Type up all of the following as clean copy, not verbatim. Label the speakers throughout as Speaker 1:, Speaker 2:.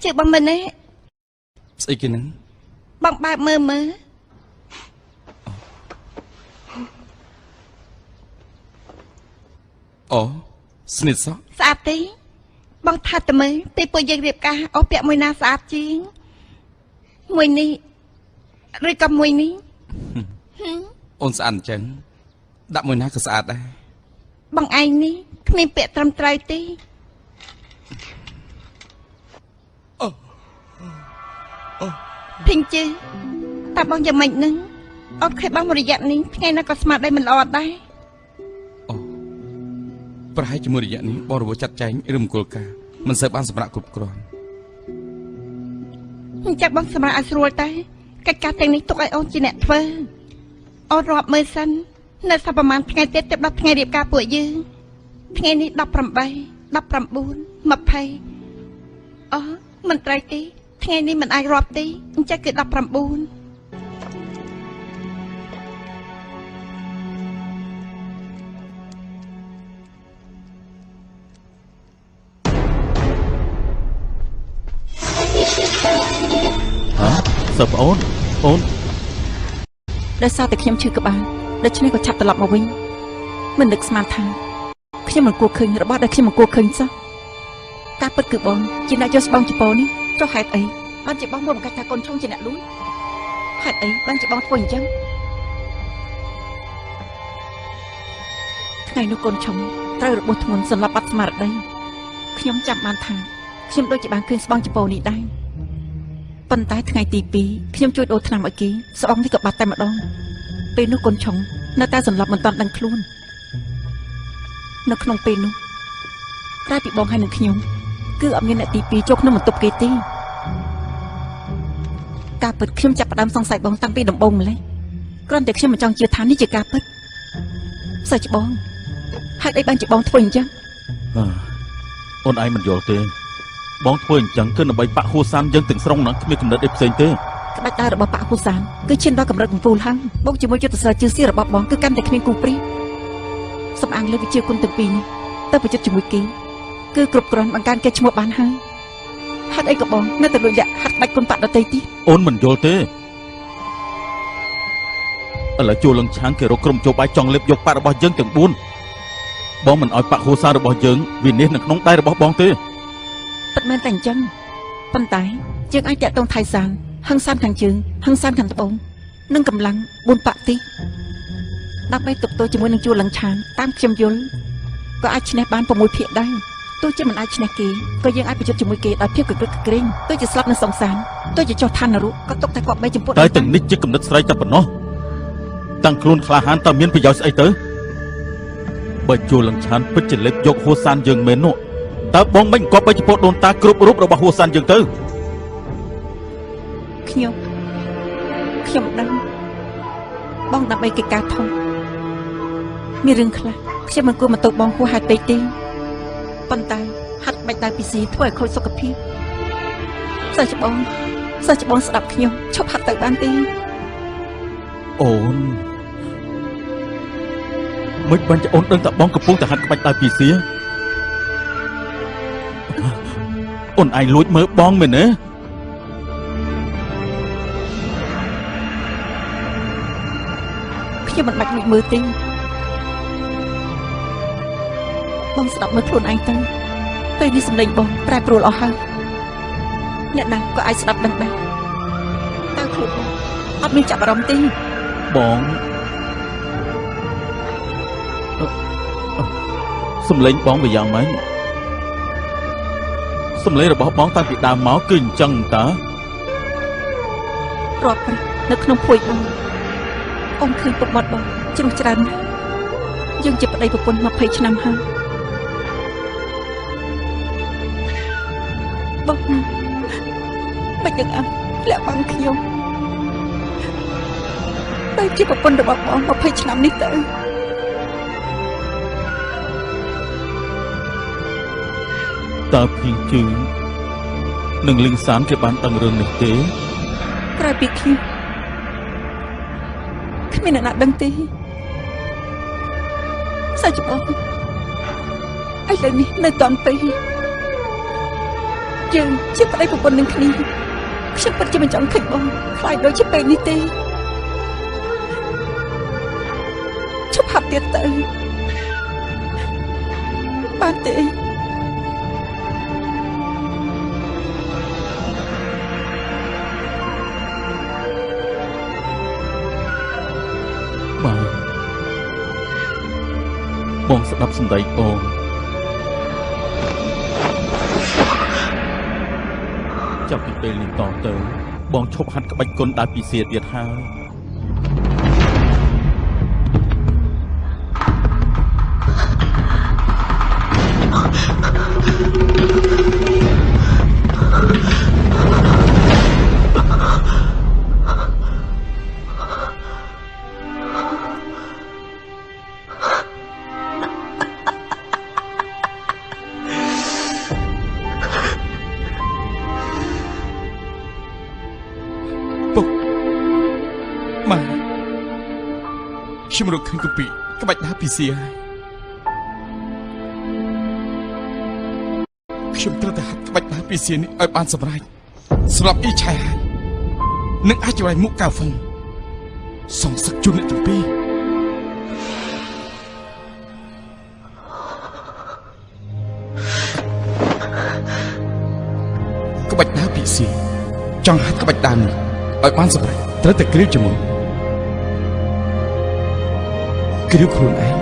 Speaker 1: ជឺបងមិនទេ
Speaker 2: ស្អីគេហ្នឹង
Speaker 1: បងបើកមើល
Speaker 2: អូស្និទ្ធសោះ
Speaker 1: ស្អាតទេបងថាតែមើលទីពួកយើងរៀបការអូពាក់មួយណាស្អាតជាងមួយនេះឬក៏មួយនេះ
Speaker 2: អូនស្អាតអញ្ចឹងដាក់មួយណាក៏ស្អាតដែរ
Speaker 1: បងឯងនេះគ្មានពាក់ត្រឹមត្រូវទេភិញជឺតែបងយ៉ាងម៉េចនឹងអត់ឃើញបងមួយរយៈនេះថ្ងៃណាក៏ស្មារតីមិនល្អដែរ
Speaker 2: អូប្រហែលជាមួយរយៈនេះបងរវល់ចាត់ចែងឬមង្គលការមិនសូវបានសម្រាប់គ្រប់គ្រាន់
Speaker 1: អញ្ចឹងបងសម្រាប់ឲ្យស្រួលតែកិច្ចការទាំងនេះទុកឲ្យអូនជាអ្នកធ្វើអូនរាប់មើលសិននៅសប្តាហ៍ប្រហែលថ្ងៃទៀតទៅដល់ថ្ងៃរៀបការពួកយើងថ្ងៃនេះ18 19 20អូមិនត្រូវទេថ្ងៃនេះមិនអាចរាប់ទេអញ្ចឹងគឺ19
Speaker 3: សើប្អូនអូន
Speaker 4: ដោយសារតែខ្ញុំឈឺក្បាលដូច្នេះក៏ឆាប់ត្រឡប់មកវិញមិននឹកស្មានថាខ្ញុំមិនគួរឃើញរបស់ដែលខ្ញុំមិនគួរឃើញសោះការពិតគឺបងជាអ្នកយកស្បង់ចពោនេះចុះហេតុអីបានជាបងមកបង្កាច់ថាកូនឈុំជាអ្នកលួចហេតុអីបានជាបងធ្វើអញ្ចឹងថ្ងៃនោះកូនឈុំត្រូវរបួសធ្ងន់សន្លប់បាត់ស្មារតីខ្ញុំចាំបានថាខ្ញុំដូចជាបានឃើញស្បង់ចពោនេះដែរប៉ុន្តែថ្ងៃទី2ខ្ញុំជួយដូរថ្នាំឲ្យគេស្បង់នេះក៏បាត់តែម្ដងពេលនោះកូនឆុងនៅតែសន្លប់មិនទាន់ដឹងខ្លួននៅក្នុងពេលនោះក្រៅពីបងហើយនឹងខ្ញុំគឺអត់មានអ្នកទី2ចូលក្នុងបន្ទប់គេទេការពិតខ្ញុំចាប់ផ្ដើមសង្ស័យបងតាំងពីដំបូងម្ល៉េះគ្រាន់តែខ្ញុំមិនចង់ជឿថានេះជាការពិតសើចបងហេតុអីបានជាបងធ្វើអញ្ចឹង
Speaker 3: អូនឯងមិនយល់ទេបងធ្វើអញ្ចឹងគឺដើម្បីបាក់ហួសានយើងទាំងស្រុងហ្នឹងគ្មានកំណត់អីផ្សេងទេ
Speaker 4: ក្បាច់ដើររបស់បាក់ហួសានគឺឈានដល់កម្រិតកំពូលហើយបូកជាមួយយុទ្ធសាស្ត្រជឿសៀរបស់បងគឺកាន់តែគ្មានគូព្រីសំអាងលើវិជាគុណទាំងពីរនេះទៅប្រយុទ្ធជាមួយគេគឺគ្រប់គ្រាន់បង្កើនគេឈ្មោះបានហើយហេតុអីក៏បងនៅតែលួចលាក់ហាត់បាច់គុណបាក់ដតីទៀត
Speaker 3: អូនមិនយល់ទេឥឡូវជួលលឹងឆាងគេរកក្រុមជោបាយចង់លេបយកបាក់របស់យើងទាំង4បងមិនអោយបាក់ហួសានរបស់យើងវិនិច្ឆ័យនៅក្នុងដៃរបស់បងទេ
Speaker 4: ពិតមែនតែអញ្ចឹងប៉ុន្តែយើងអាចតាក់ទងថៃសានហឹងសានខាងជើងហឹងសានខាងត្បូងនិងកម្លាំង4បាក់ទីដើម្បីទប់ទល់ជាមួយនឹងជួលលឹងឆានតាមខ្ញុំយល់ក៏អាចឈ្នះបាន6ភាគដែរទោះជាមិនអាចឈ្នះគេក៏យើងអាចប្រយុទ្ធជាមួយគេដោយភាពកក្រឹកកក្រែងទោះជាស្លាប់នៅសង្សានទោះជាចុះឋាននរកក៏ទុកតែគាត់បីចំពោះ
Speaker 3: តែទាំងនេះជាគំនិតស្រីតែប៉ុណ្ណោះតាំងខ្លួនក្លាហានតើមានប្រយោជន៍ស្អីទៅបើជួលលឹងឆានពិតជាលេបយកហួសានយើងមែននោះតើបងមិនក៏បីចំពោះដូនតាគ្រប់រូបរបស់ហួសានយើងទៅ
Speaker 4: ខ្ញុំដឹងបងដើម្បីកិច្ចការធំមានរឿងខ្លះខ្ញុំមិនគួរមកទោសបងហួសហេតុពេកទេប៉ុន្តែហាត់បាច់ដៃពីស៊ីធ្វើឲ្យខូចសុខភាពសិស្សច្បងស្ដាប់ខ្ញុំឈប់ហាត់ទៅបានទេ
Speaker 3: អូនមិនបានជាអូនដឹងតែបងកំពុងតែហាត់ក្បាច់ដៃពីស៊ីអូនឯងលួចមើលបងមែនទេ
Speaker 4: ខ្ញុំមិនបាច់លួចមើលទេបងស្ដាប់មើលខ្លួនឯងទៅពេលនេះសម្លេងបងប្រែប្រួលអស់ហើយអ្នកណាក៏អាចស្ដាប់ដឹងដែរតើខ្លួនបងអត់មានចាប់អារម្មណ៍ទេ
Speaker 3: បងសម្លេងបងវាយ៉ាងម៉េចសម្លេងរបស់បងតាំងពីដើមមកគឺអញ្ចឹងតើ
Speaker 4: រាប់ព្រឹកនៅក្នុងភួយបងអូនឃើញពុកមាត់បងជ្រុះច្រើនណាស់យើងជាប្តីប្រពន្ធ20ឆ្នាំហើយបងមិនដឹងអើលាក់បាំងខ្ញុំតែជាប្រពន្ធរបស់បង20ឆ្នាំនេះទៅ
Speaker 3: តើភីងជឺនឹងលីងសានគេបានដឹងរឿងនេះទេ
Speaker 4: ក្រៅពីខ្ញុំគ្មានអ្នកណាដឹងទេសាច់បងឥឡូវនេះនៅតន់ពេល យើងជាប្តីប្រពន្ធនឹងគ្នាខ្ញុំពិតជាមិនចង់ឃើញបងខ្លាចដូចជាពេលនេះទេជប់ហាត់ទៀតទៅបានទេ
Speaker 3: បាទបងស្ដាប់សម្ដីអូនចាប់ពីពេលនេះតទៅបងឈប់ហាត់ក្បាច់គុណដើរពីសៀទៀតហើយ
Speaker 2: ខ្ញុំរកឃើញកពីក្បាច់ដើរពីសៀខ្ញុំត្រូវតែហាត់ក្បាច់ដើរពីសៀនេះឲ្យបានសម្រេចស្លាប់អ៊ីឆៃនឹងអាចជួយមុខកាហ្វុងសងសឹកជូនអ្នកទាំងពីរក្បាច់ដើរពីសៀចង់ហាត់ក្បាច់ដើរនេះឲ្យបានសម្រេចត្រូវតែគ្រាវជាមួយគ្រាវខ្លួនឯង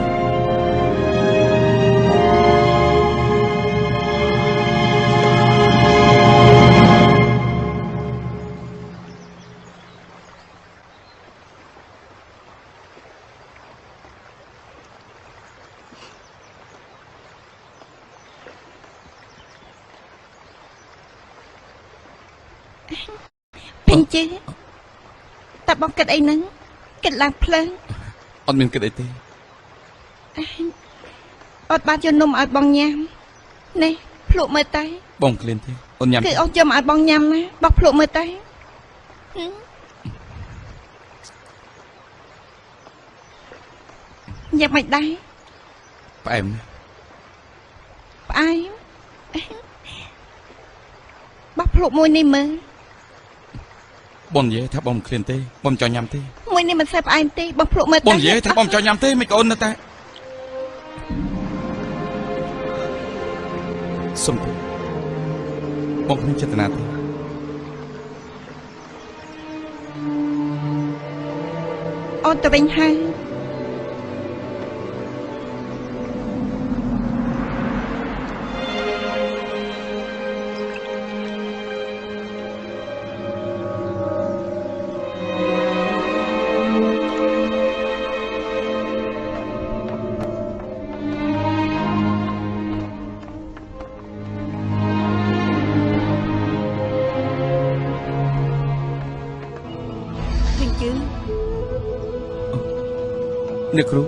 Speaker 1: ពេញជើតែបងគិតអីហ្នឹងគិតឡើងភ្លើង
Speaker 2: អត់មានគិតអីទេ
Speaker 1: អត់បានយកនំឲ្យបងញ៉ាំនេះភ្លក់មើលតែ
Speaker 2: បងក្លៀនទេអូនញ៉ាំ
Speaker 1: គឺអស់យកមកឲ្យបងញ៉ាំណាបោះភ្លក់មើលតែញ៉ាំមិនដែរ
Speaker 2: ផ្អែម
Speaker 1: ផ្អែមបោះភ្លក់មួយនេះមើល
Speaker 2: បងនិយាយថាបងក្លៀនទេបងចង់ញ៉ាំទេ
Speaker 1: មួយនេះមិនសូវផ្អែមទេបោះភ្លក់មើលតែ
Speaker 2: បងនិយាយថាបងចង់ញ៉ាំទេមិនក៏អូននៅតែសុំទេបងគ្មានចេតនាទេ
Speaker 1: អូនទៅវិញហើយ
Speaker 2: អ្នកគ្រូ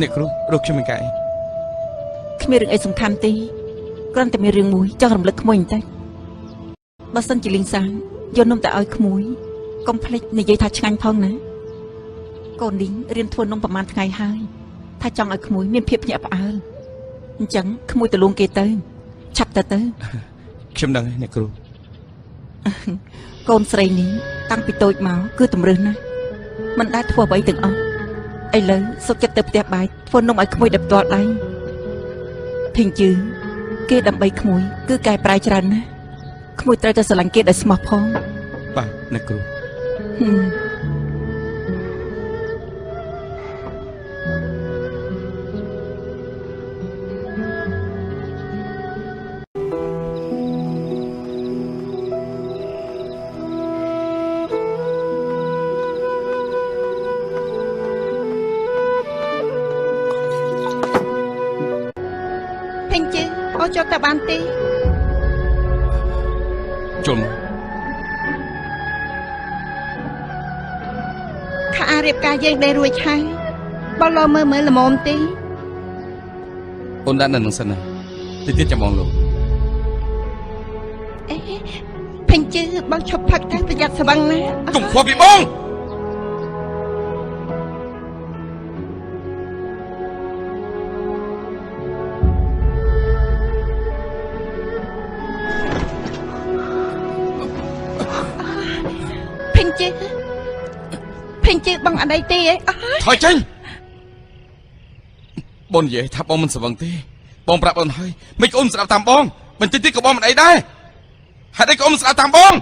Speaker 2: អ្នកគ្រូរកខ្ញុំមិនកាយ
Speaker 4: គ្មានរឿងអីសំខាន់ទេគ្រាន់តែមានរឿងមួយចង់រំលឹកក្មួយបន្តិចបើសិនជាលីងសាងយកនំទៅឲ្យក្មួយកុំភ្លេចនិយាយថាឆ្ងាញ់ផងណាកូនលីងរៀនធ្វើនំប្រហែលថ្ងៃហើយថាចង់ឲ្យក្មួយមានភាពភ្ញាក់ផ្អើលអញ្ចឹងក្មួយទៅលួងគេទៅឆាប់ទៅ
Speaker 2: ខ្ញុំដឹងហើយអ្នកគ្រូ
Speaker 4: កូនស្រីនេះតាំងពីតូចមកគឺតម្រឹសណាស់មិនដែលធ្វើអ្វីទាំងអស់ឥឡូវសុខចិត្តទៅផ្ទះបាយធ្វើនំឲ្យក្មួយដោយផ្ទាល់ដៃភីងជឺគេដើម្បីក្មួយគឺកែប្រែច្រើនណាស់ក្មួយត្រូវតែស្រឡាញ់គេដោយស្មោះផង
Speaker 2: បាទអ្នកគ្រូ
Speaker 1: ចូលទៅបានទេ
Speaker 2: ចូល
Speaker 1: ខារៀបការយើងដែលរួចហើយបើលោមើលល្មមទេ
Speaker 2: អូនដាក់នៅនឹងសិនណាតិចទៀតចាំបងលោក
Speaker 1: អេពេញជឺបងឈប់ផឹកតែប្រយ័ត្នស្វឹងណា
Speaker 2: កុំខ្វល់ពីបង
Speaker 1: ពេញជឿបងអត់អីទេអើយ
Speaker 2: ថយចេញបងនិយាយថាបងមិនស្វឹងទេបងប្រាប់អូនហើយមិនអូនស្ដាប់តាមបងបន្តិចទៀតក៏បងមិនអីដែរហេតុអីក៏អូនស្ដាប់តាមបង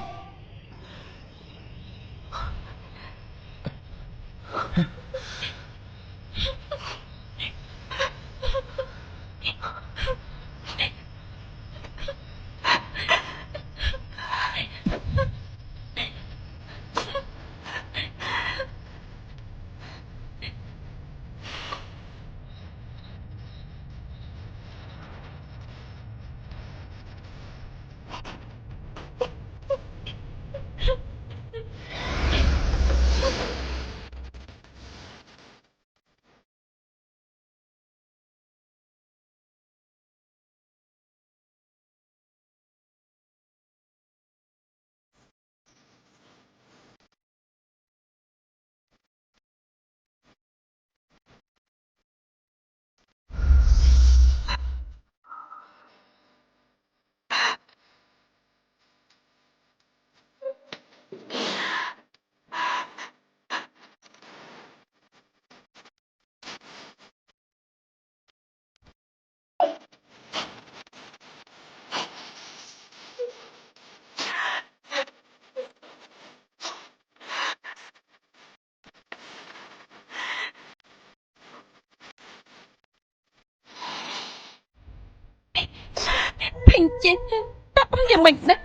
Speaker 1: ពេញជឿតោះយ៉ាងម៉េចណា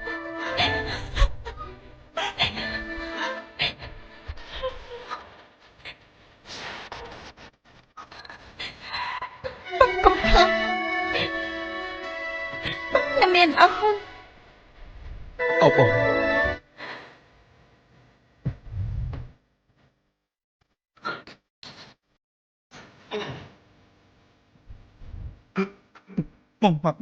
Speaker 1: កំផ្លាស់តែមានអស់
Speaker 2: អូបងបងបាត់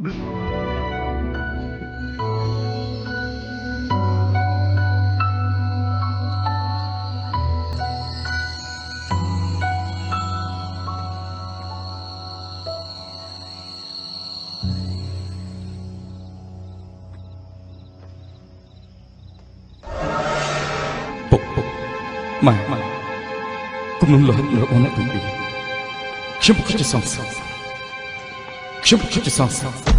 Speaker 2: ពុកម៉ែគុំនឹងលោះរបស់អ្នកទាំងពីរខ្ញុំពិតជាសង្ស័យខ្ញុំពិតជាសង្ស័យ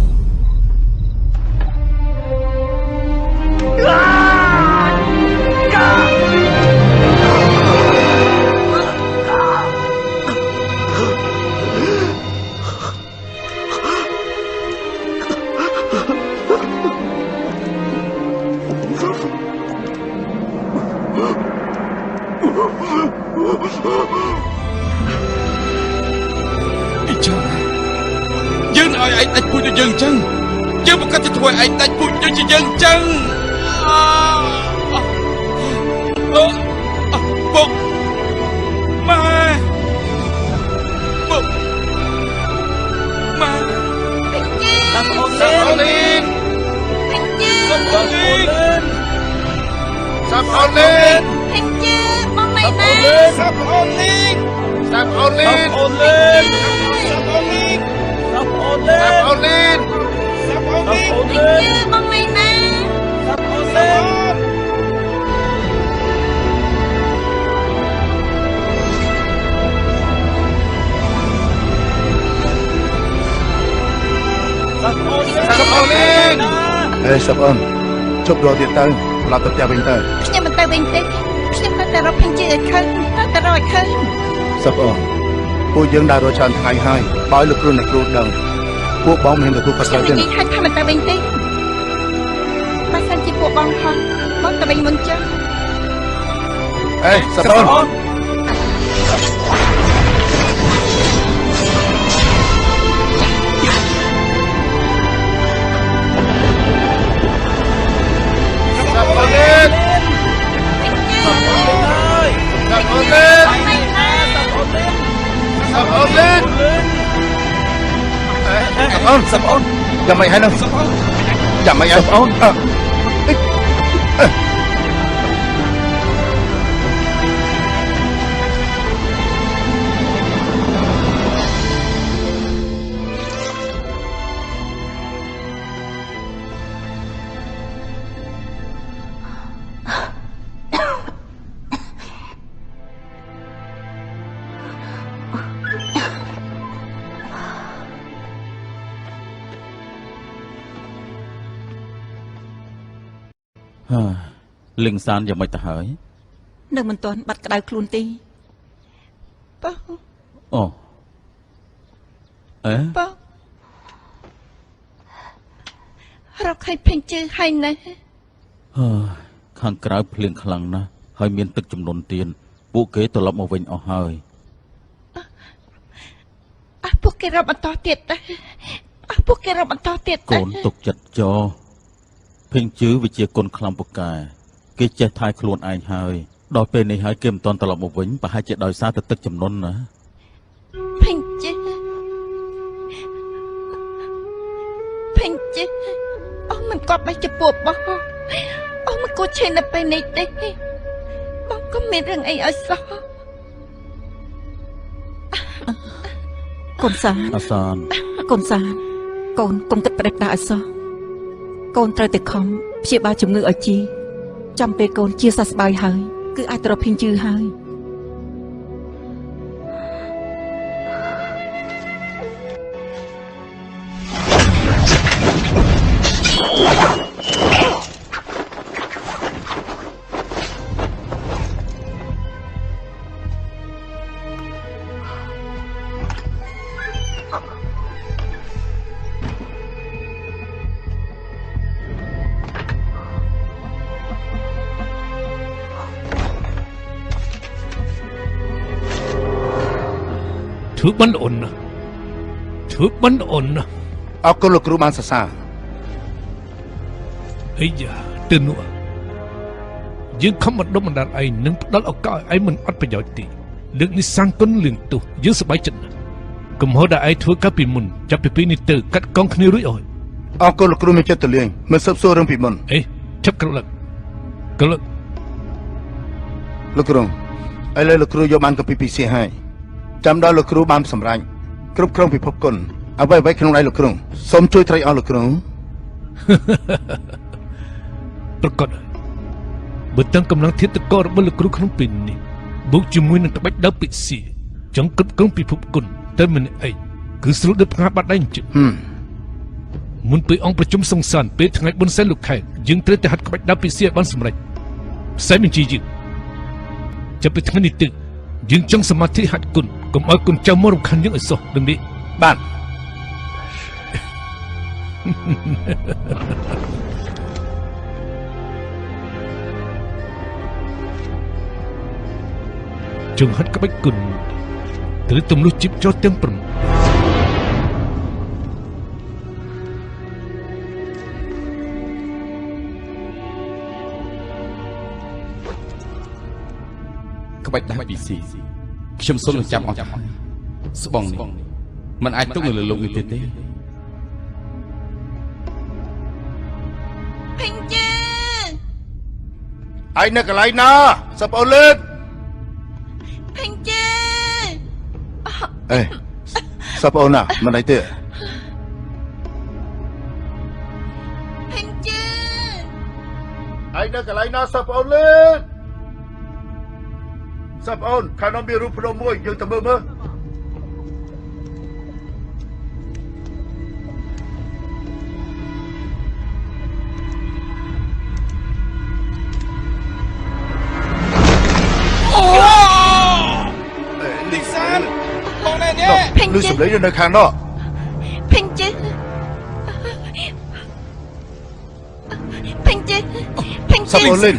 Speaker 2: យើងឲ្យឯងដាច់ពូជយើងចឹងយើងប្រកាសจะធ្វើឯងដាច់ពូជយើងជាយើងចឹងពុកម៉ែពុកម៉ែតាមអូនលេងតាមអូនលេងតាមអូនលេង
Speaker 1: ពេញជឿបងមិនណា
Speaker 2: តាមអូនលេងតាមអូនលេង
Speaker 3: អូនលេង
Speaker 2: តាមអូនលេង
Speaker 3: តាមអូនលេង
Speaker 2: តាមអូនលេងតាមអូនលេង
Speaker 3: អូន
Speaker 1: ពេញ
Speaker 3: លេង
Speaker 1: ជឿបងមិនណា
Speaker 3: តាមអូនលេងតាមអូនលេង
Speaker 2: តាមអូនលេង
Speaker 5: អេសាប់អូនជប់រកទៀតទៅត្រឡប់ទៅផ្ទះវិញទៅ
Speaker 1: ខ្ញុំមិនទៅវិញទេខ្ញុំតែរកពេញជឿឲ្យឃើញតែរកឲ្យឃើញ
Speaker 5: សាប់អូនពួកយើងដើររកច្រើនថ្ងៃហើយបើលោកគ្រូអ្នកគ្រូដឹងពួកបងមិនទទួលខុស
Speaker 1: ខ្ញុំ
Speaker 5: ត្រូវទេ
Speaker 1: និយាយថាមិនទៅវិញទេបើសិនជាពួកបងខំបងទៅវិញមុនចឹង
Speaker 5: អេសាប់អូន
Speaker 2: តាមអូនលេងតាមអូនលេងតាមអូនលេង
Speaker 5: អូនសាប់អូនយ៉ាងម៉េចហើយនឹងយ៉ាងម៉េចហើយអូន
Speaker 1: ក
Speaker 3: លឹងសានយ៉ាងម៉េចទៅហើយ
Speaker 4: នៅមិនទាន់បាត់ក្តៅខ្លួនទេ
Speaker 1: បង
Speaker 3: អូអេ
Speaker 1: បងរកឃើញពេញជើហើយណា
Speaker 3: ខាងក្រៅភ្លៀងខ្លាំងណាស់ហើយមានទឹកជំនន់ទៀតពួកគេត្រឡប់មកវិញអស់ហើយ
Speaker 1: ពួកគេរកបន្តទៀតដែរពួកគេរកបន្តទៀត
Speaker 3: កូនទុកចិត្តចោភេងជឺវិជាគុណខ្លាំងពូកែគេចេះថែខ្លួនឯងហើយដល់ពេលនេះហើយគេមិនទាន់ត្រឡប់មកវិញប្រហែលជាដោយសារតែទឹកជំនន់ណា
Speaker 1: ពេញជើអូមិនគាត់បែកចំពោះបងអូមិនគួរឈានទៅពេលនេះទេបងក៏មានរឿងអីឲ្យសោះ
Speaker 4: កូនសាន
Speaker 3: អាសាន
Speaker 4: កូនសានកូនកុំទឹកប្រេះដាអសោះកូនត្រូវតែខំព្យាបាលជំងឺឲ្យជីចាំពេលកូនជាសះស្បើយហើយគឺអាចទៅរកភីងជឺហើយ
Speaker 6: ធ្វើបិណ្ឌអូនណាធ្វើបិណ្ឌអូនណា
Speaker 5: អរគុណលោកគ្រូបានសរសើរ
Speaker 6: អីយ៉ាទៅនោះយើងខំបណ្ដុំបណ្ដាលឯងនឹងផ្ដាល់ឱកាសឲ្យឯងមិនអត់ប្រយោជន៍ទេលើកនេះសាំងគុណលឿងទុះយើងសប្បាយចិត្តណាស់កំហុសដែលឯងធ្វើកាលពីមុនចាប់ពីពេលនេះទៅកាត់កងគ្នារួចអស់
Speaker 5: អរគុណលោកគ្រូមានចិត្តទូលាយមិនស៊ើបសួររឿងពីមុន
Speaker 6: អេឈប់ក្រឡឹក
Speaker 5: លោកគ្រូឥឡូវលោកគ្រូយកបានកពីពីសៀហើយចាំដល់លោកគ្រូបានសម្រេចគ្រប់គ្រងពិភពគុណអ្វីៗក្នុងដៃលោកគ្រូសូមជួយត្រេកអរលោកគ្រូ
Speaker 6: ប្រកាសបើតាំងកម្លាំងធាតុកោរបស់លោកគ្រូក្នុងពេលនេះបូកជាមួយនឹងក្បាច់ដើមពិសីចង់គ្រប់គ្រងពិភពគុណតែមិនឯងគឺស្រួលដូចផ្កាបាត់ដៃអញ្ចឹងមុនពេលអង្គប្រជុំសង្សានពេលថ្ងៃបុណ្យសែនលោកខែយើងត្រូវតែហាត់ក្បាច់ដើមពិសីឲ្យបានសម្រេចផ្សាយបញ្ជាយើងចាប់ពីថ្ងៃនេះទៅយើងចង់សមាធិហាត់គុណកុំឲ្យគុណចៅមករំខានយើងឲ្យសោះដឹងទេ
Speaker 5: បាទ
Speaker 6: ចង់ហាត់ក្បាច់គុណត្រូវទម្លុះជីបចោលទាំងព្រម
Speaker 2: ក្បាច់ដាច់ពីស៊ីខ្ញុំសូមនឹងចាំអស់ទៅស្បងនេះមិនអាចទុកនៅលើលោកនេះទៀតទេ
Speaker 1: ពេញជើ
Speaker 5: ឯងនៅកន្លែងណាសាប់អូនលឿន
Speaker 1: ពេញជើ
Speaker 5: អេសាប់អូនណាមិនអីទេ
Speaker 1: ពេញជើ
Speaker 5: ឯងនៅកន្លែងណាសាប់អូនលឿនសាប់អូនខាងនោះមានរូបភ្នំមួយយើងទៅមើល
Speaker 2: ទីសានបងណែនេះ
Speaker 5: លឺសំឡេងនៅខាងនោះ
Speaker 1: ពេញជើពេញជើពេញ
Speaker 5: សាប់
Speaker 1: ជើ
Speaker 5: អូនលឿន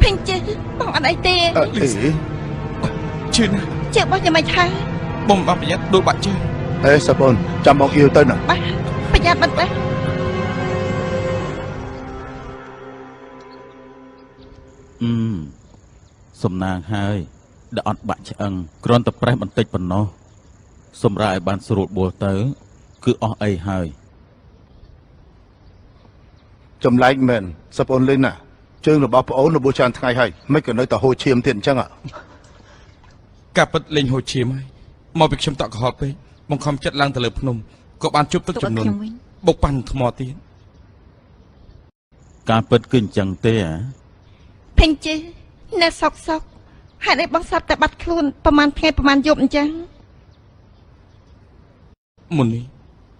Speaker 1: ពេញជើបងអត់អីទេ
Speaker 5: អេ
Speaker 2: ជឿណា
Speaker 1: ជើបងយ៉ាងម៉េចហើយ
Speaker 2: បងបាក់ប្រយ័ត្នដូចបាក់ជើ
Speaker 5: អេសាប់អូនចាំមកអ៊ីវទៅណា
Speaker 1: បាទប្រយ័ត្នបាត់ដែរ
Speaker 3: សំណាងហើយដែលអត់បាក់ឆ្អឹងគ្រាន់តែប្រេះបន្តិចប៉ុណ្ណោះសម្រាប់ឲ្យបានស្រួលបួលទៅគឺអស់អីហើយ
Speaker 5: ចម្លែកមែនសាប់អូនលឿនណាជើងរបស់ប្អូនរបួសច្រើនថ្ងៃហើយមិនក៏នៅតែហូរឈាមទៀតអញ្ចឹង
Speaker 2: ការពិតលេងហូរឈាមហើយមកពីខ្ញុំតក់កុហកពេកបង្ខំចិត្តឡើងទៅលើភ្នំក៏បានជប់ទឹកចំនួនបុកប៉ាន់ថ្មទៀត
Speaker 3: ការពិតគឺអញ្ចឹងទេហ៎
Speaker 1: ពេញជើនៅសោកហេតុអីបងសាប់តែបាត់ខ្លួនប្រហែលថ្ងៃប្រហែលយប់អញ្ចឹង
Speaker 2: មុននេះ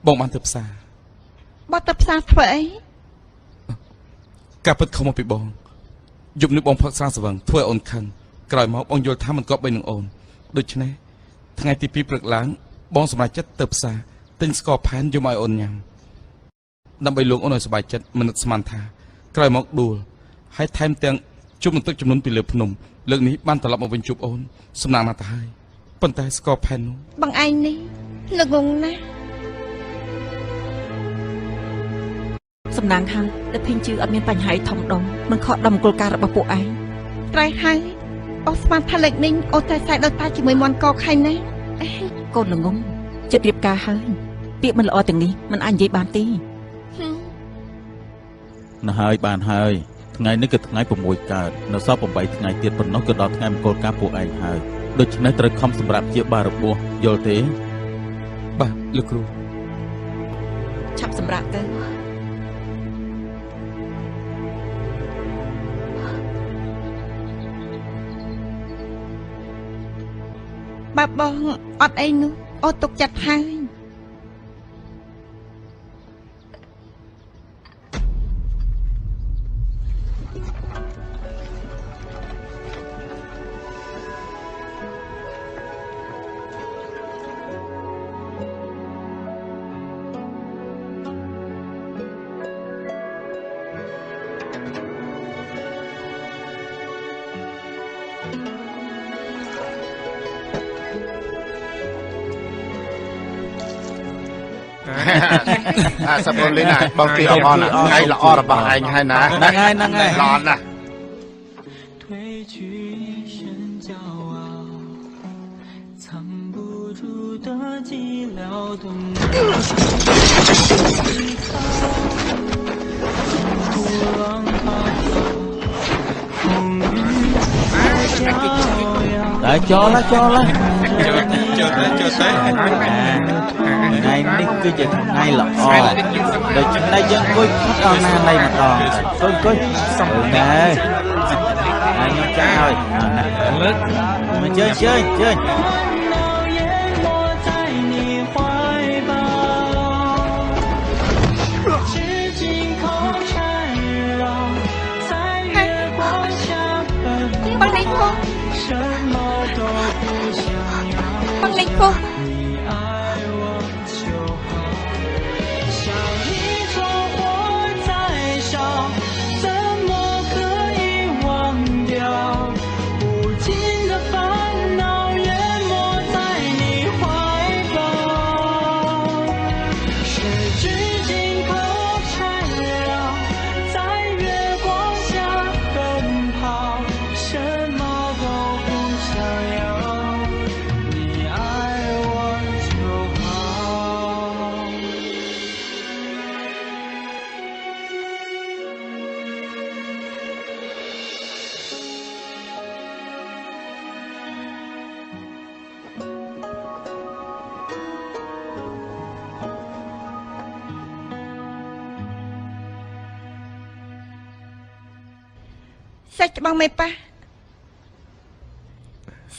Speaker 2: បងបានទៅផ្សារ
Speaker 1: បើទៅផ្សារធ្វើអី
Speaker 7: ការពិតខុសមកពីបងយប់នេះបងផឹកស្រាស្វឹងធ្វើឲ្យអូនខឹងក្រោយមកបងយល់ថាមិនគប្បីនឹងអូនដូច្នេះថ្ងៃទី2ព្រឹកឡើងបងសម្រេចចិត្តទៅផ្សារទិញស្ករផែនយកមកឲ្យអូនញ៉ាំដើម្បីលួងអូនឲ្យសប្បាយចិត្តមិននឹកស្មានថាក្រោយមកដួលហើយថែមទាំងជុំនឹងទឹកចំនួនពីលើភ្នំលើកនេះបានត្រឡប់មកវិញជួបអូនសំណាងណាស់ទៅហើយប៉ុន្តែស្ករផែននោះ
Speaker 1: បងឯងនេះល្ងងណាស់
Speaker 4: សំណាងហើយដែលភីងជឿអត់មានបញ្ហាធំដុំមិនខកដំគោលការរបស់ពួកឯង
Speaker 1: ត្រៃហើយអូស្មានថាលើកនេះអូតែខ្សែដល់តាជាមួយមន់កខៃណា
Speaker 4: កូនល្ងងចិត្តរៀបការហើយពាក្យមិនល្អទាំងនេះមិនអាចនិយាយបានទេ
Speaker 3: ណាហើយបានហើយថ្ងៃនេះគឺថ្ងៃ6កើតនៅសល់8ថ្ងៃទៀតប៉ុណ្ណោះក៏ដល់ថ្ងៃមង្គលការពួកឯងហើយដូច្នេះត្រូវខំសម្រាប់ជាបារបួសយល់ទេ
Speaker 7: បាទលោកគ្រូ
Speaker 4: ឆាប់សម្រាប់ទៅ
Speaker 1: បើបងអត់អីនោះអូទុកចិត្តហើយ
Speaker 5: សាប់អូនលេងណាបងទីអរណាថ្ងៃល្អរបស់ឯងហើយណា
Speaker 3: ហ្នឹងហើយ
Speaker 5: ល្អណាស់
Speaker 3: តែចូលទៅថ្ងៃនេះគឺជាថ្ងៃល្អដូច្នេះយើងអង្គុយផឹកដល់ណាណៃម្ដងអង្គុយសំណើហើយខ្ញុំចាស់ហើយលើកមកជើញ
Speaker 1: បងនេះផង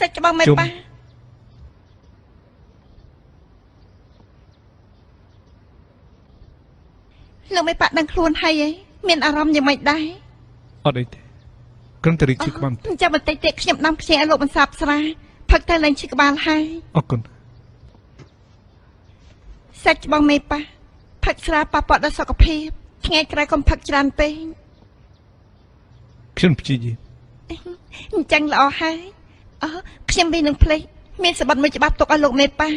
Speaker 1: សាច់ច្បងមេប៉ាលោកមេប៉ាដឹងខ្លួនហើយមានអារម្មណ៍យ៉ាងម៉េចដែរ
Speaker 6: អត់អីទេគ្រាន់តែរីកឈឺក្បាល
Speaker 1: ចាំបន្តិចទៀតខ្ញុំដាំខ្ញែឲ្យលោកបន្សាបស្រាផឹកទៅឡើងឈឺក្បាលហើយ
Speaker 6: អរគុណ
Speaker 1: សាច់ច្បងមេប៉ាផឹកស្រាប៉ះពាល់ដល់សុខភាពថ្ងៃក្រោយកុំផឹកច្រើនពេក
Speaker 6: ខ្ញុំព្យាយាម
Speaker 1: អញ្ចឹងល្អហើយខ្ញុំមាននឹងភ្លេចមានសម្បត្តិមួយច្បាប់ទុកឲ្យលោកមេប៉ា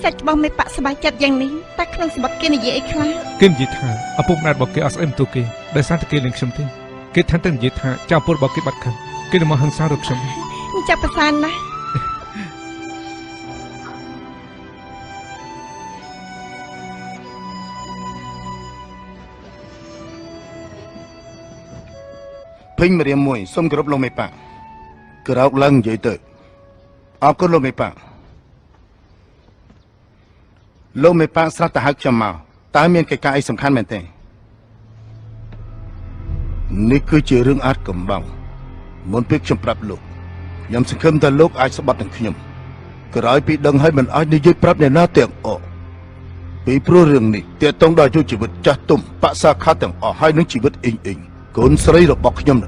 Speaker 1: សាច់ច្បងមេប៉ាសប្បាយចិត្តយ៉ាងនេះតែក្នុងសម្បត្តិគេនិយាយអីខ្លះ
Speaker 6: គេនិយាយថាឪពុកម្ដាយរបស់គេអត់ស្អីមិនទូគេដោយសារតែគេលេងខ្ញុំទេគេថែមទាំងនិយាយថាចៅពុតរបស់គេបាត់ខឹងគេនឹងមកហិង្សាររកខ្ញុំ
Speaker 1: ចាប់ប្រសានណាស់
Speaker 5: ពេញមរៀមមួយសូមគោរពលោកមេប៉ាក្រោកឡើងនិយាយទៅអរគុណលោកមេប៉ាលោកមេប៉ាស្រាប់តែហៅខ្ញុំមកតើមានកិច្ចការអីសំខាន់មែនទេនេះគឺជារឿងអាតកំបាំង មុនពេលខ្ញុំប្រាប់លោកខ្ញុំសង្ឃឹមថាលោកអាចស្បាត់នឹងខ្ញុំក្រោយពីដឹងហើយមិនអាចនិយាយប្រាប់អ្នកណាទាំងអស់ពីព្រោះរឿងនេះទាក់ទងដល់ជីវិតចាស់ទុំបក្សាខាទាំងអស់ហើយនឹងជីវិតអ៊ីងកូនស្រីរបស់ខ្ញុំ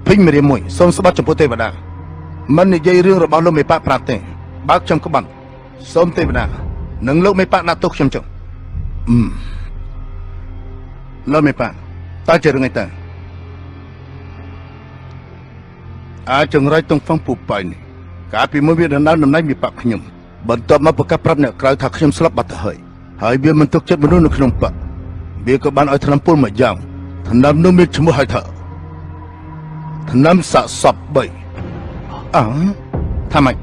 Speaker 5: ភិញមេរៀមមួយសូមស្បាត់ចំពោះទេវតាមិននិយាយរឿងរបស់លោកមេប៉ាប្រាប់ទេបើកខ្ញុំក្បត់សូមទេវតានឹងលោកមេប៉ាដាក់ទោសខ្ញុំចុះលោកមេប៉ាតើជារឿងអីតើអាចចង្រៃតុងហ្វង់ពូប៉ៃនេះកាលពីមួយវាដណ្ដើមតំណែងមេប៉ាខ្ញុំបន្ទាប់មកប្រកាសប្រាប់អ្នកក្រៅថាខ្ញុំស្លាប់បាត់ទៅហើយវាមិនទុកចិត្តមនុស្សនៅក្នុងបកវាក៏បានឲ្យថ្នាំពុលមួយយ៉ាងថ្នាំនោះមានឈ្មោះហៅថាថ្នាំសាកសព3ថាម៉េច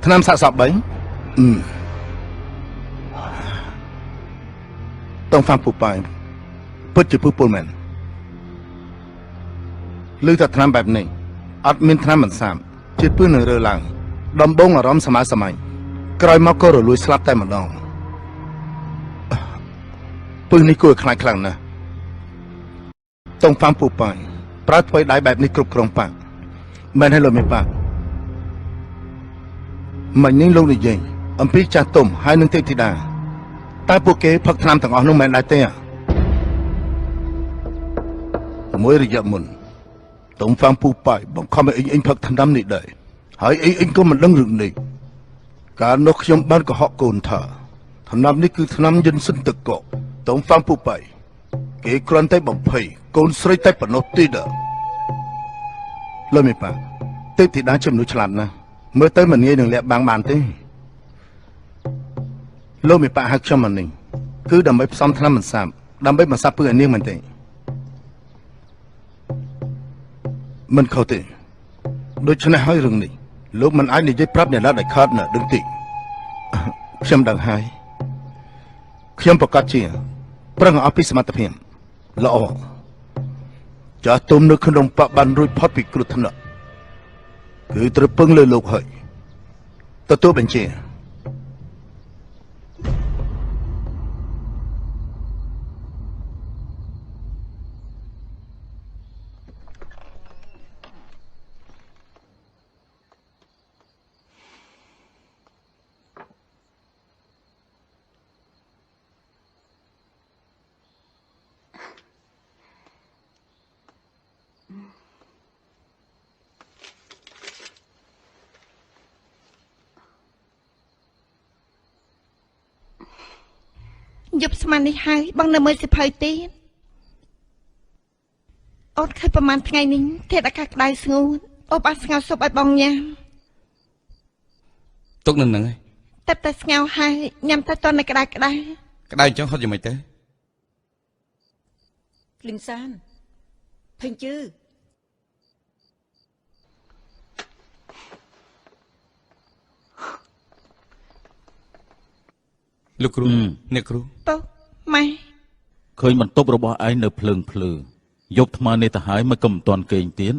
Speaker 5: ថ្នាំសាកសព3តុងហ្វាំពូប៉ៃពិតជាពូពុលមែនលើថាថ្នាំបែបនេះអត់មានថ្នាំមិនសាបជាតិពឹសនឹងរើឡើងដំបងអារម្មណ៍សម័យក្រោយមកក៏រលួយស្លាប់តែម្ដងពឹសនេះគួរខ្លាចខ្លាំងណាស់តុងហ្វាំពូប៉ៃប្រើធ្វើដៃបែបនេះគ្រប់គ្រងប៉ាមែនហើយលោកមេប៉ាមិននេះលោកនិយាយអំពីចាស់ទុំហើយនឹងទេពធីតាតើពួកគេផឹកថ្នាំទាំងអស់នោះមែនដែរទេមួយរយៈមុនតុងហ្វាំពូប៉ៃបង្ខំឲ្យអ៊ីងផឹកថ្នាំនេះដែរហើយអ៊ីងក៏មិនដឹងរឿងនេះកាលនោះខ្ញុំបានកុហកកូនថាថ្នាំនេះគឺថ្នាំយិនសិនទឹកកកតុងហ្វាំពូប៉ៃគេគ្រាន់តែបំភ័យកូនស្រីតែប៉ុណ្ណោះទេដល់លោកមេប៉ាទេពធីតាជាមនុស្សឆ្លាតណាស់មើលទៅមិនងាយនឹងលាក់បាំងបានទេលោកមេប៉ាហៅខ្ញុំមកនេះគឺដើម្បីផ្សំថ្នាំមិនសាបដើម្បីបន្សាបពឹសឲ្យនាងមែនទេមិនខុសទេដូច្នេះហើយរឿងនេះលោកមិនអាចនិយាយប្រាប់អ្នកណាដែលខាត់ណាដឹងទេខ្ញុំដឹងហើយខ្ញុំប្រកាសជាប្រឹងអស់ពីសមត្ថភាពល្អចាស់ទុំនៅក្នុងបកបានរួចផុតពីគ្រោះថ្នាក់គឺត្រូវពឹងលើលោកហើយទទួលបញ្ជា
Speaker 1: យប់ស្មាននេះហើយបងនៅមើលសិភៅទៀតអូនឃើញប្រហែលថ្ងៃនេះធាតុអាកាសក្តៅស្ងួតអូបអាស្ងោសុបឲ្យបងញ៉ាំ
Speaker 7: ទុកនៅនឹងហើយ
Speaker 1: តែស្ងោហើយញ៉ាំតែតនៅក្តៅក្តៅ
Speaker 7: អញ្ចឹងហត់យ៉ាងម៉េចទៅ
Speaker 4: លីងសានភេងជឺ
Speaker 7: លោកគ្រូអ្នកគ្រូ
Speaker 1: តោះម៉ែ
Speaker 3: ឃើញបន្ទប់របស់ឯងនៅភ្លើងភ្លឺយប់ថ្មនេះទៅហើយមិនក៏មិនទាន់គេងទៀត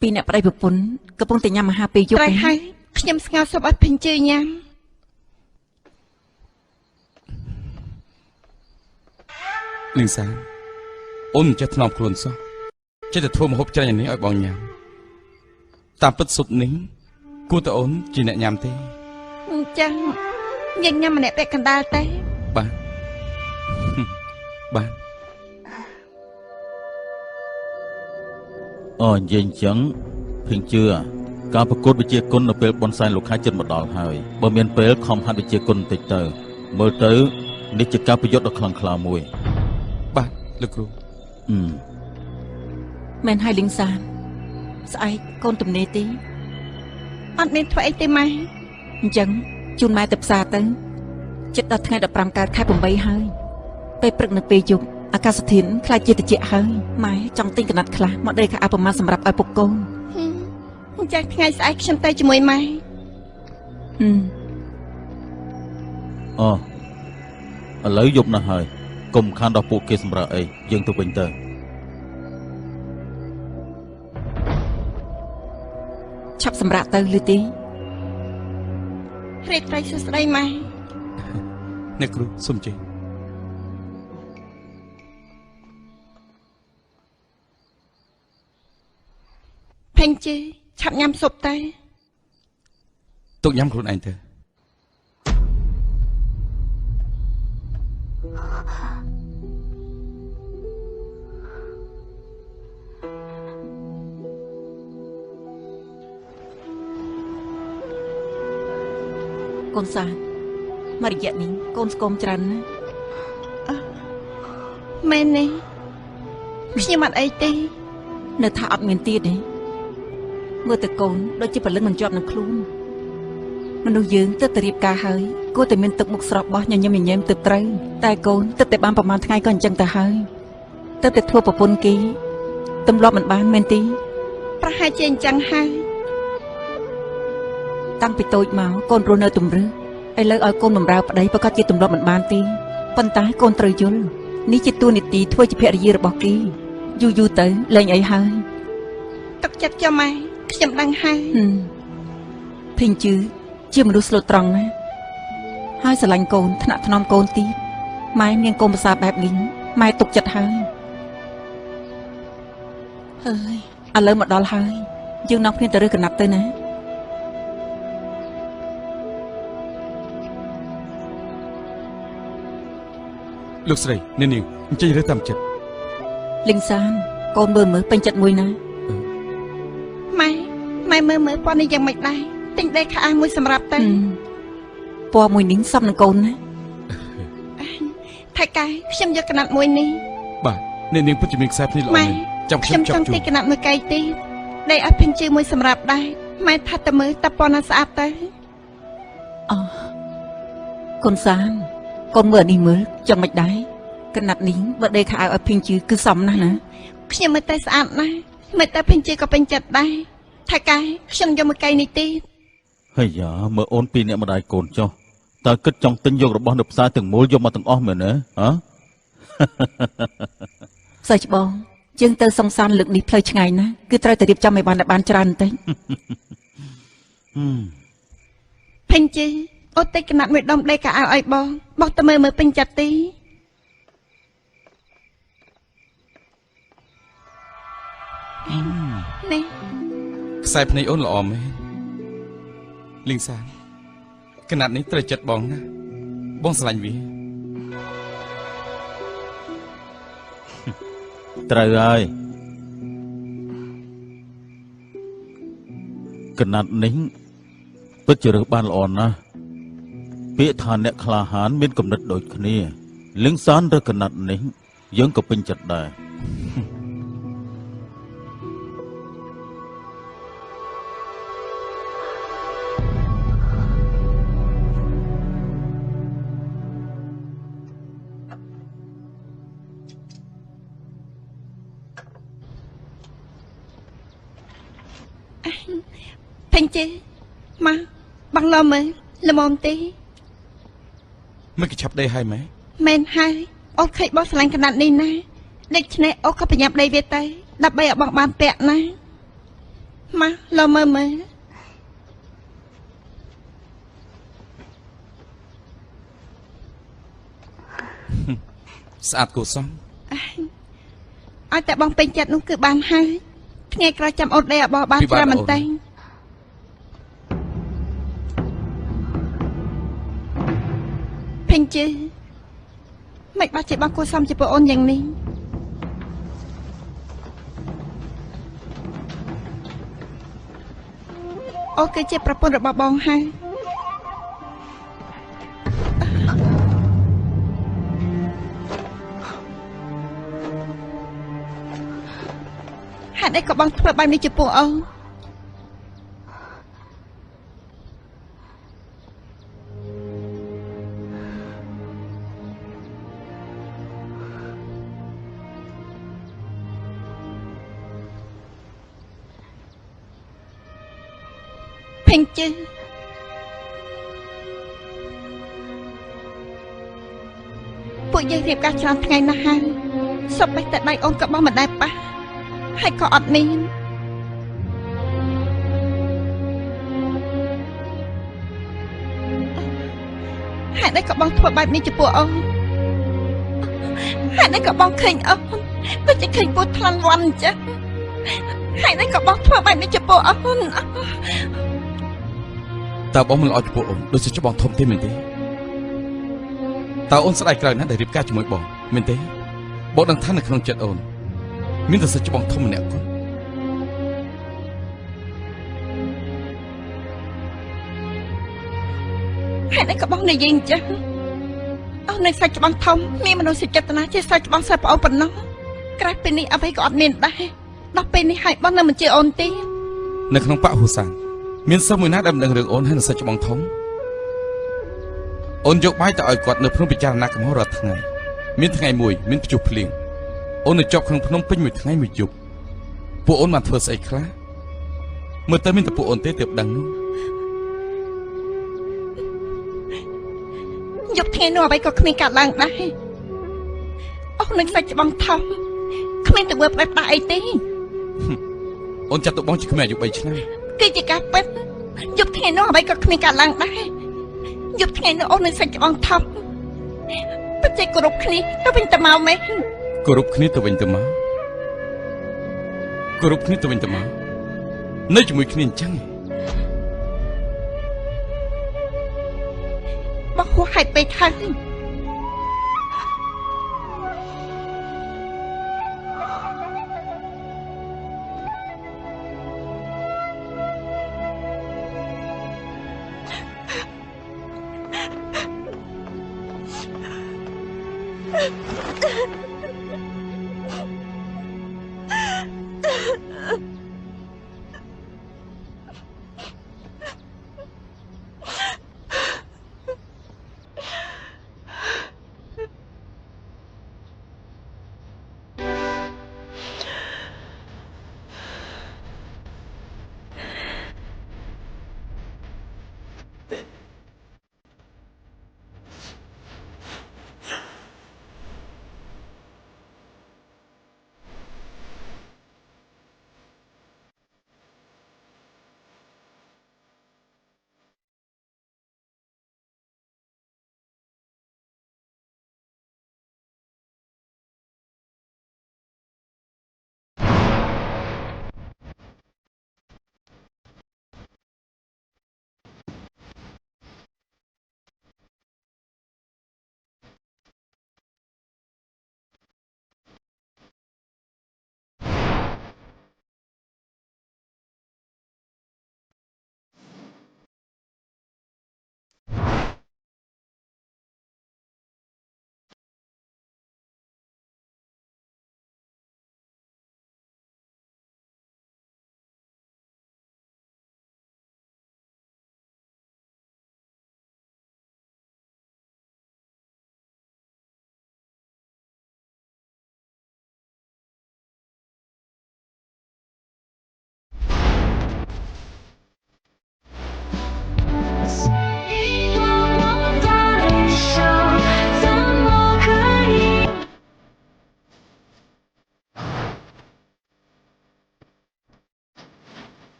Speaker 4: ពីអ្នកប្តីប្រពន្ធកំពុងតែញ៉ាំអាហារពេលយប់
Speaker 1: ហើយខ្ញុំស្ងោសុបឲ្យភេងជឺញ៉ាំ
Speaker 7: លីងសានអូនមិនចេះថ្នមខ្លួនសោះចេះតែធ្វើម្ហូបចាញ់នេះឲ្យបងញ៉ាំតាមពិតសុទ្ធនេះគួរតែអូនជាអ្នកញ៉ាំទេ
Speaker 1: អញ្ចឹងយើងញ៉ាំម្នាក់ពាក់កណ្ដាលទេ
Speaker 7: បាទ
Speaker 3: និយាយអញ្ចឹងភេងជឿការប្រកួតវិជាគុណនៅពេលបនសែនលោកខែចិត្តមកដល់ហើយបើមានពេលខំហាត់វិជាគុណបន្តិចទៅមើលទៅនេះជាការប្រយុទ្ធដ៏ខ្លាំងក្លាមួយ
Speaker 7: បាទលោកគ្រូ
Speaker 4: មែនហើយលីងសានស្អែកកូនទំនេរទី
Speaker 1: អត់មានធ្វើអីទេម៉ែ
Speaker 4: អញ្ចឹងជូនម៉ែទៅផ្សារទៅជិតដល់ថ្ងៃ15កើតខែ8ហើយពេលព្រឹកនៅពេលយប់អាកាសធាតុខ្លាចជាត្រជាក់ហើយម៉ែចង់ទិញកណាត់ខ្លះមកដេកខោអាវប្រមាណសម្រាប់ឲ្យពុកកូន
Speaker 1: អញ្ចឹងថ្ងៃស្អែកខ្ញុំទៅជាមួយម៉ែ
Speaker 3: ឥឡូវយប់ណាស់ហើយកុំខានដល់ពួកគេសម្រាប់អីយើងទៅវិញទៅ
Speaker 4: ឆាប់សម្រាប់ទៅលឺទី
Speaker 1: រីករាយសួស្ដីម៉ែ
Speaker 7: អ្នកគ្រូសូមជើញ
Speaker 1: ពេញជឺឆាប់ញ៉ាំស៊ុបទៅ
Speaker 7: ទុកញ៉ាំខ្លួនឯងទៅ
Speaker 4: កូនសាមករយៈនេះកូនស្គមច្រើនណាស់
Speaker 1: មែនទេខ្ញុំអត់អីទេ
Speaker 4: នៅថាអត់មានទៀតទេមើលទៅកូនដូចជាព្រលឹងមិនជាប់នឹងខ្លួនមនុស្សយើងទៅរៀបការហើយគួរតែមានទឹកមុខស្រស់បោះញញឹមញញែមទៅត្រូវតែកូនទៅតែបានប្រហែលថ្ងៃក៏អញ្ចឹងទៅហើយទៅតែធ្វើប្រពន្ធគេទម្លាប់មិនបានមែនទេ
Speaker 1: ប្រហែលជាអញ្ចឹងហើយ
Speaker 4: តាំងពីតូចមកកូនរស់នៅទំរឹសឥឡូវឲ្យកូនបម្រើប្តីប្រកាសជាទម្លាប់មិនបានទេប៉ុន្តែកូនត្រូវយល់នេះជាទួនាទីធ្វើជាភរិយារបស់គេយូរទៅលែងអីហើយ
Speaker 1: ទុកចិត្តចាំម៉ែខ្ញុំដឹងហើយ
Speaker 4: ភេងជឺជាមនុស្សស្លូតត្រង់ណាស់ហើយស្រឡាញ់កូនថ្នាក់ថ្នមកូនទៀតម៉ែមានកូនប្រសាបែបនេះម៉ែទុកចិត្តហើយហើយឥឡូវមកដល់ហើយយើងនាំគ្នាទៅរើសកណាត់ទៅណា
Speaker 7: លោកស្រីនាងអញ្ជើញរើសតាមចិត្ត
Speaker 4: លីងសានកូនមើលពេញចិត្តមួយណា
Speaker 1: ម៉ែមើលពណ៌នេះយ៉ាងម៉េចដែរទិញដេកខោអាវមួយសម្រាប់ទៅ
Speaker 4: ពណ៌មួយនេះសមនឹងកូនណា
Speaker 1: ថៃកែខ្ញុំយកកណាត់មួយនេះ
Speaker 7: បាទនាងពិតជាមានខ្សែភ្នែកល្អណាស់ចាំខ្ញុំចង់
Speaker 1: ទីកណាត់មួយកែទៀតដេកឲ្យពេញជើមួយសម្រាប់ដែរម៉ែថាតែមើលតែពណ៌ណាស្អាតទៅ
Speaker 4: អូកូនសានកូនមើលនេះមើលយ៉ាងម៉េចដែរកណាត់នេះបើដេកខោអាវឲ្យពេញជើគឺសមណាស់ណា
Speaker 1: ខ្ញុំមើលតែស្អាតណាស់មើលតែពេញជើក៏ពេញចិត្តដែរថៃកែខ្ញុំយកមួយកែនេះទៀត
Speaker 3: ហើយយ៉ាមើលអូនពីរអ្នកម្ដាយកូនចុះតើគិតចង់ទិញយករបស់នៅផ្សារទាំងមូលយកមកទាំងអស់មែនទេហ៎
Speaker 4: សើចបងយើងទៅសង្សារលើកនេះផ្លូវឆ្ងាយណាស់គឺត្រូវតែរៀបចំឲ្យបានច្រើនបន្តិច
Speaker 1: ពេញជើអូនតែកណាត់មួយដុំដេកខោអាវឲ្យបងតែមើលពេញចិត្តទីនេះ
Speaker 7: ខ្សែភ្នែកអូនល្អមែនលីងសានកណាត់នេះត្រូវចិត្តបងណាបងស្រឡាញ់វា
Speaker 3: ត្រូវហើយកណាត់នេះពិតជារើសបានល្អណាស់ពាក្យថាអ្នកក្លាហានមានគំនិតដូចគ្នាលឹងសានរើសកណាត់នេះយើងក៏ពេញចិត្តដែរ
Speaker 1: ពេញជើមកបងឡមើលល្មមទេ
Speaker 7: មិនគេឆាប់ដេកហើយម៉ែ
Speaker 1: មែនហើយអូនឃើញបងស្រឡាញ់កណាត់នេះណាដូច្នេះអូនក៏ប្រញាប់ដេកវាទៅដើម្បីឲ្យបងបានពាក់ណាមកឡមើល
Speaker 7: ស្អាតគួរសម
Speaker 1: ឲ្យតែបងពេញចិត្តនោះគឺបានហើយថ្ងៃក្រោយចាំអូនដេកឲ្យបងបានច្រើនមែនតើពេញជើមិនបាច់ជាបងគួរសមចំពោះអូនយ៉ាងនេះអូនគឺជាប្រពន្ធរបស់បងហើយហេតុអីក៏បងធ្វើបែបនេះចំពោះអូនពេញជើពួកយើងរៀបការច្រើនថ្ងៃណាស់ហើយសុបបេះតែដៃអូនក៏បងមិនដែរប៉ះហើយក៏អត់មានហេតុអីក៏បងធ្វើបែបនេះចំពោះអូនហេតុអីក៏បងឃើញអូនដូចជាឃើញពស់ថ្លាន់វ៉ាន់អញ្ចឹង ហើយនេះក៏បងធ្វើបែបនេះចំពោះអូន
Speaker 7: តើបងមិនល្អចំពោះអូនដូចជាបងធំទេមែនទេតើអូនស្ដាយក្រោយណាស់ដែលរៀបការជាមួយបងមែនទេបងដឹងថានៅក្នុងចិត្តអូនមានតែសិស្សច្បងធំម្នាក់គត់
Speaker 1: ហើយនេះក៏បងនិយាយអញ្ចឹងអូននៅសាច់ច្បងធំមានមនុស្សចេតនាជាសាច់ច្បងសិស្សប្អូនប៉ុណ្ណោះក្រៅពីនេះអ្វីក៏អត់មានដែរដល់ពេលនេះហើយបងនៅមិនជឿអូនទេ
Speaker 7: នៅក្នុងបកហ៊ូសានមានសិស្សមួយណាដែលមិនដឹងរឿងអូនហើយនៅសាច់ច្បងធំអូនយកបាយទៅឲ្យគាត់នៅភ្នំពិចារណាកំហុសរាល់ថ្ងៃមានថ្ងៃមួយមានព្យុះភ្លៀងអូននៅជាប់ក្នុងភ្នំពេញមួយថ្ងៃមួយយប់ពួកអូនបានធ្វើស្អីខ្លះមើលទៅមានតែពួកអូនទេទើបដឹងនោះ
Speaker 1: យប់ថ្ងៃនោះអ្វីក៏គ្មានកើតឡើងដែរអូននឹងសាច់ច្បងធំគ្មានទៅធ្វើផ្ដេសផ្ដាស់អីទេ
Speaker 7: អូនចាត់ទុកបងជាក្មេងអាយុ3ឆ្នាំ
Speaker 1: គឺជាការពិតយប់ថ្ងៃនោះអ្វីក៏គ្មានកើតឡើងដែរយប់ថ្ងៃនោះអូននឹងសាច់ច្បងធំពិតជាគោរពគ្នាទៅវិញទៅមកមែន
Speaker 7: គោរពគ្នាទៅវិញទៅមកគោរពគ្នាទៅវិញទៅមកនៅជាមួយគ្នាអញ្ចឹង
Speaker 1: បងហួសហេតុពេកហើយ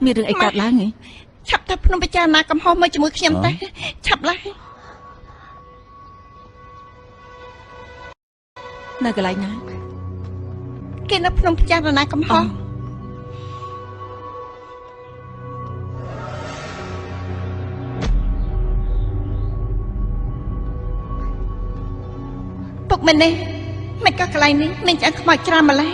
Speaker 4: មានរឿងអីកើតឡើងហ៎
Speaker 1: ឆាប់ទៅភ្នំពិចារណាកំហុសមកជាមួយខ្ញុំតែឆាប់ឡើង
Speaker 4: នៅកន្លែងណា
Speaker 1: គេនៅភ្នំពិចារណាកំហុស មែនទេមិនក៏កន្លែងនេះមានឆ្អឹងខ្មោចច្រើនម្ល៉េះ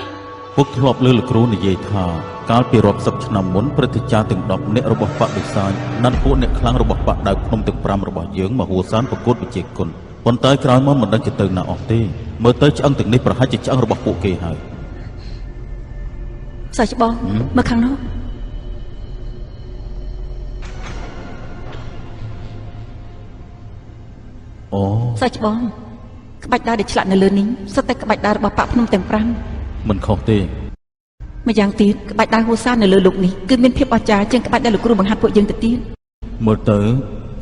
Speaker 3: ពុកធ្លាប់លើលោកគ្រូនិយាយថាកាលពីរាប់សិបឆ្នាំមុនព្រឹទ្ធាចារ្យទាំង10នាក់របស់បកវិសាចណាត់ពួកអ្នកខ្លាំងរបស់បកដៅភ្នំទាំង5របស់យើងមកហួសានប្រកួតវិជាគុណប៉ុន្តែក្រោយមកមិនដឹងទៅទៅណាអស់ទេមើលទៅឆ្អឹងទាំងនេះប្រហែលជាឆ្អឹងរបស់ពួកគេហើយ
Speaker 4: សាច់ច្បងមើលខាងនោះ
Speaker 3: អូ
Speaker 4: សាច់ច្បងក្បាច់ដើរដែលឆ្លាក់នៅលើនេះសុទ្ធតែក្បាច់ដើររបស់បកភ្នំទាំង5
Speaker 3: មិនខុសទេ
Speaker 4: ម្យ៉ាងទៀតក្បាច់ដើរហួសាននៅលើលោកនេះគឺមានភាពអស្ចារ្យជាងក្បាច់ដែលលោកគ្រូបង្ហាត់ពួកយើងទៅទៀត
Speaker 3: មើលទៅ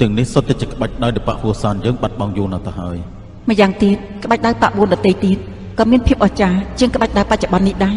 Speaker 3: ទាំងនេះសុទ្ធតែជាក្បាច់ដើរដែលបកហួសានយើងបាត់បង់យូរណាស់ទៅហើយ
Speaker 4: ម្យ៉ាងទៀតក្បាច់ដើរបក4ដទៃទៀតក៏មានភាពអស្ចារ្យជាងក្បាច់ដើរបច្ចុប្បន្ននេះដែរ